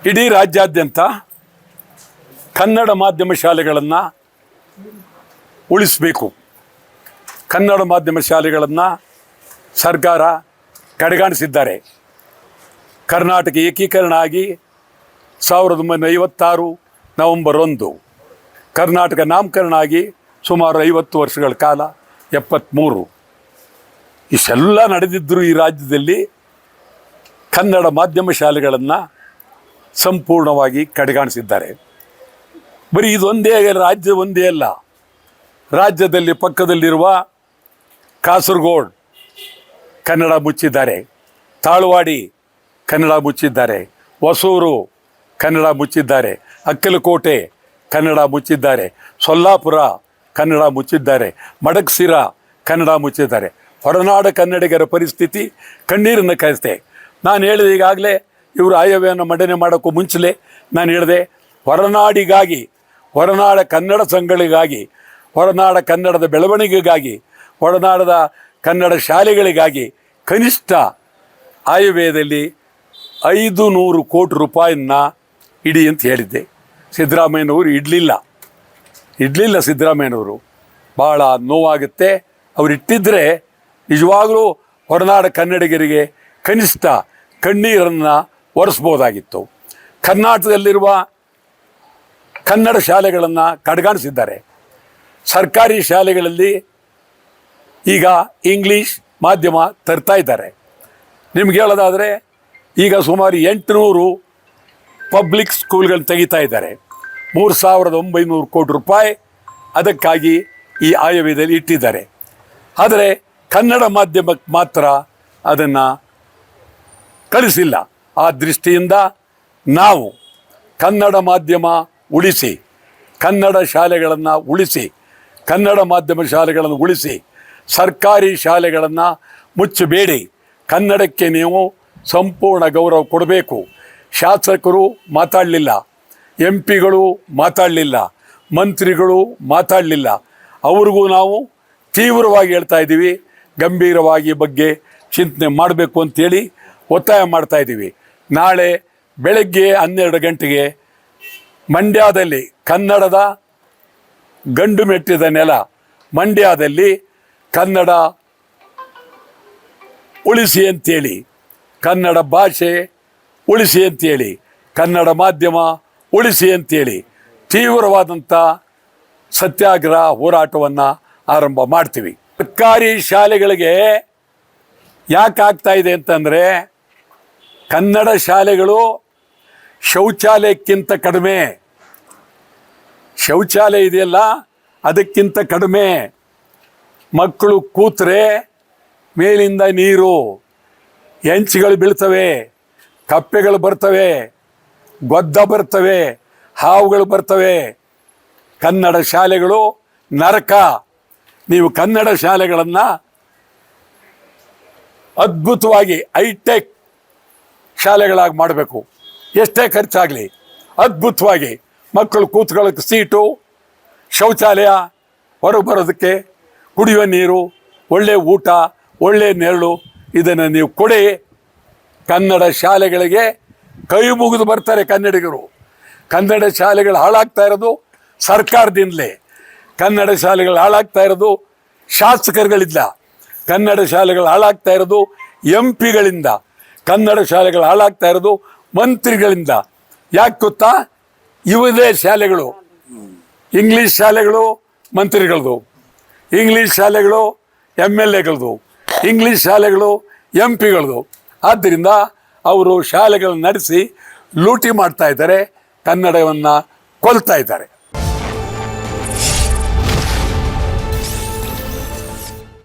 ಇಡೀ ರಾಜ್ಯಾದ್ಯಂತ ಕನ್ನಡ ಮಾಧ್ಯಮ ಶಾಲೆಗಳನ್ನು ಉಳಿಸಬೇಕು. ಕನ್ನಡ ಮಾಧ್ಯಮ ಶಾಲೆಗಳನ್ನು ಸರ್ಕಾರ ಕಡೆಗಾಣಿಸಿದ್ದಾರೆ. ಕರ್ನಾಟಕ ಏಕೀಕರಣ ಆಗಿ 1956 ನವೆಂಬರ್ 1, ಕರ್ನಾಟಕ ನಾಮಕರಣ ಆಗಿ ಸುಮಾರು 50 ವರ್ಷಗಳ ಕಾಲ, 73 ಇಷ್ಟೆಲ್ಲ ನಡೆದಿದ್ದರೂ ಈ ರಾಜ್ಯದಲ್ಲಿ ಕನ್ನಡ ಮಾಧ್ಯಮ ಶಾಲೆಗಳನ್ನು ಸಂಪೂರ್ಣವಾಗಿ ಕಡೆಗಾಣಿಸಿದ್ದಾರೆ. ಬರೀ ಇದೊಂದೇ ರಾಜ್ಯ ಒಂದೇ ಅಲ್ಲ, ರಾಜ್ಯದಲ್ಲಿ ಪಕ್ಕದಲ್ಲಿರುವ ಕಾಸರಗೋಡು ಕನ್ನಡ ಮುಚ್ಚಿದ್ದಾರೆ, ತಾಳ್ವಾಡಿ ಕನ್ನಡ ಮುಚ್ಚಿದ್ದಾರೆ, ಹೊಸೂರು ಕನ್ನಡ ಮುಚ್ಚಿದ್ದಾರೆ, ಅಕ್ಕಲಕೋಟೆ ಕನ್ನಡ ಮುಚ್ಚಿದ್ದಾರೆ, ಸೊಲ್ಲಾಪುರ ಕನ್ನಡ ಮುಚ್ಚಿದ್ದಾರೆ, ಮಡಕ್ಸಿರ ಕನ್ನಡ ಮುಚ್ಚಿದ್ದಾರೆ. ಹೊರನಾಡ ಕನ್ನಡಿಗರ ಪರಿಸ್ಥಿತಿ ಕಣ್ಣೀರನ್ನು ಕಾಯಿಸ್ತೆ. ನಾನು ಹೇಳಿದೆ ಈಗಾಗಲೇ, ಇವರು ಆಯವ್ಯವನ್ನು ಮಂಡನೆ ಮಾಡೋಕ್ಕೂ ಮುಂಚೆ ನಾನು ಹೇಳಿದೆ, ಹೊರನಾಡಿಗಾಗಿ, ಹೊರನಾಡ ಕನ್ನಡ ಸಂಘಗಳಿಗಾಗಿ, ಹೊರನಾಡ ಕನ್ನಡದ ಬೆಳವಣಿಗೆಗಾಗಿ, ಹೊರನಾಡದ ಕನ್ನಡ ಶಾಲೆಗಳಿಗಾಗಿ ಕನಿಷ್ಠ ಆಯವ್ಯಯದಲ್ಲಿ 500 ಕೋಟಿ ರೂಪಾಯಿನ ಇಡಿ ಅಂತ ಹೇಳಿದ್ದೆ. ಸಿದ್ದರಾಮಯ್ಯನವರು ಇಡಲಿಲ್ಲ. ಸಿದ್ದರಾಮಯ್ಯನವರು ಭಾಳ ನೋವಾಗುತ್ತೆ. ಅವರು ಇಟ್ಟಿದ್ದರೆ ನಿಜವಾಗಲೂ ಹೊರನಾಡ ಕನ್ನಡಿಗರಿಗೆ ಕನಿಷ್ಠ ಕಣ್ಣೀರನ್ನು ಒರೆಸ್ಬೋದಾಗಿತ್ತು. ಕರ್ನಾಟಕದಲ್ಲಿರುವ ಕನ್ನಡ ಶಾಲೆಗಳನ್ನು ಕಡೆಗಾಣಿಸಿದ್ದಾರೆ. ಸರ್ಕಾರಿ ಶಾಲೆಗಳಲ್ಲಿ ಈಗ ಇಂಗ್ಲೀಷ್ ಮಾಧ್ಯಮ ತರ್ತಾ ಇದ್ದಾರೆ. ನಿಮ್ಗೆ ಹೇಳೋದಾದರೆ ಈಗ ಸುಮಾರು 800 ಪಬ್ಲಿಕ್ ಸ್ಕೂಲ್ಗಳನ್ನ ತೆಗಿತಾ ಇದ್ದಾರೆ. 3900 ಕೋಟಿ ರೂಪಾಯಿ ಅದಕ್ಕಾಗಿ ಈ ಆಯವ್ಯಯದಲ್ಲಿ ಇಟ್ಟಿದ್ದಾರೆ. ಆದರೆ ಕನ್ನಡ ಮಾಧ್ಯಮಕ್ಕೆ ಮಾತ್ರ ಅದನ್ನು ಕಳಿಸಿಲ್ಲ. ಆ ದೃಷ್ಟಿಯಿಂದ ನಾವು ಕನ್ನಡ ಮಾಧ್ಯಮ ಉಳಿಸಿ, ಕನ್ನಡ ಶಾಲೆಗಳನ್ನು ಉಳಿಸಿ, ಕನ್ನಡ ಮಾಧ್ಯಮ ಶಾಲೆಗಳನ್ನು ಉಳಿಸಿ, ಸರ್ಕಾರಿ ಶಾಲೆಗಳನ್ನು ಮುಚ್ಚಬೇಡಿ. ಕನ್ನಡಕ್ಕೆ ನೀವು ಸಂಪೂರ್ಣ ಗೌರವ ಕೊಡಬೇಕು. ಶಾಸಕರು ಮಾತಾಡಲಿಲ್ಲ, MP ಗಳು ಮಾತಾಡಲಿಲ್ಲ, ಮಂತ್ರಿಗಳು ಮಾತಾಡಲಿಲ್ಲ. ಅವ್ರಿಗೂ ನಾವು ತೀವ್ರವಾಗಿ ಹೇಳ್ತಾ ಇದ್ದೀವಿ, ಗಂಭೀರವಾಗಿ ಬಗ್ಗೆ ಚಿಂತನೆ ಮಾಡಬೇಕು ಅಂಥೇಳಿ ಒತ್ತಾಯ ಮಾಡ್ತಾಯಿದ್ದೀವಿ. ನಾಳೆ ಬೆಳಗ್ಗೆ 12 ಗಂಟೆಗೆ ಮಂಡ್ಯದಲ್ಲಿ, ಕನ್ನಡದ ಗಂಡು ಮೆಟ್ಟಿದ ನೆಲ ಮಂಡ್ಯದಲ್ಲಿ, ಕನ್ನಡ ಉಳಿಸಿ ಅಂತೇಳಿ, ಕನ್ನಡ ಭಾಷೆ ಉಳಿಸಿ ಅಂತೇಳಿ, ಕನ್ನಡ ಮಾಧ್ಯಮ ಉಳಿಸಿ ಅಂತೇಳಿ ತೀವ್ರವಾದಂಥ ಸತ್ಯಾಗ್ರಹ ಹೋರಾಟವನ್ನು ಆರಂಭ ಮಾಡ್ತೀವಿ. ಸರ್ಕಾರಿ ಶಾಲೆಗಳಿಗೆ ಯಾಕೆ ಆಗ್ತಾ ಇದೆ ಅಂತಂದರೆ, ಕನ್ನಡ ಶಾಲೆಗಳು ಶೌಚಾಲಯಕ್ಕಿಂತ ಕಡಿಮೆ, ಶೌಚಾಲಯ ಇದೆಯಲ್ಲ ಅದಕ್ಕಿಂತ ಕಡಿಮೆ. ಮಕ್ಕಳು ಕೂತ್ರೆ ಮೇಲಿಂದ ನೀರು, ಹೆಂಚುಗಳು ಬೀಳ್ತವೆ, ಕಪ್ಪೆಗಳು ಬರ್ತವೆ, ಗೊದ್ದ ಬರ್ತವೆ, ಹಾವುಗಳು ಬರ್ತವೆ. ಕನ್ನಡ ಶಾಲೆಗಳು ನರಕ. ನೀವು ಕನ್ನಡ ಶಾಲೆಗಳನ್ನು ಅದ್ಭುತವಾಗಿ ಹೈಟೆಕ್ ಶಾಲೆಗಳಾಗಿ ಮಾಡಬೇಕು. ಎಷ್ಟೇ ಖರ್ಚಾಗಲಿ ಅದ್ಭುತವಾಗಿ ಮಕ್ಕಳು ಕೂತ್ಕೊಳ್ಳೋಕ್ಕೆ ಸೀಟು, ಶೌಚಾಲಯ, ಹೊರಗೆ ಬರೋದಕ್ಕೆ ಕುಡಿಯುವ ನೀರು, ಒಳ್ಳೆಯ ಊಟ, ಒಳ್ಳೆಯ ನೆರಳು ಇದನ್ನು ನೀವು ಕೊಡಿ. ಕನ್ನಡ ಶಾಲೆಗಳಿಗೆ ಕೈ ಮುಗಿದು ಬರ್ತಾರೆ ಕನ್ನಡಿಗರು. ಕನ್ನಡ ಶಾಲೆಗಳು ಹಾಳಾಗ್ತಾ ಇರೋದು ಸರ್ಕಾರದಿಂದಲೇ. ಕನ್ನಡ ಶಾಲೆಗಳು ಹಾಳಾಗ್ತಾ ಇರೋದು ಶಾಸಕರುಗಳಿಂದ. ಕನ್ನಡ ಶಾಲೆಗಳು ಹಾಳಾಗ್ತಾ ಇರೋದು MP ಗಳಿಂದ. ಕನ್ನಡ ಶಾಲೆಗಳು ಹಾಳಾಗ್ತಾ ಇರೋದು ಮಂತ್ರಿಗಳಿಂದ. ಯಾಕೆ ಗೊತ್ತಾ? ಇವದೇ ಶಾಲೆಗಳು, ಇಂಗ್ಲೀಷ್ ಶಾಲೆಗಳು ಮಂತ್ರಿಗಳದು, ಇಂಗ್ಲೀಷ್ ಶಾಲೆಗಳು MLAಗಳದು, ಇಂಗ್ಲೀಷ್ ಶಾಲೆಗಳು MP ಗಳದು. ಆದ್ದರಿಂದ ಅವರು ಶಾಲೆಗಳನ್ನು ನಡೆಸಿ ಲೂಟಿ ಮಾಡ್ತಾ ಇದ್ದಾರೆ, ಕನ್ನಡವನ್ನು ಕೊಲ್ತಾ ಇದ್ದಾರೆ.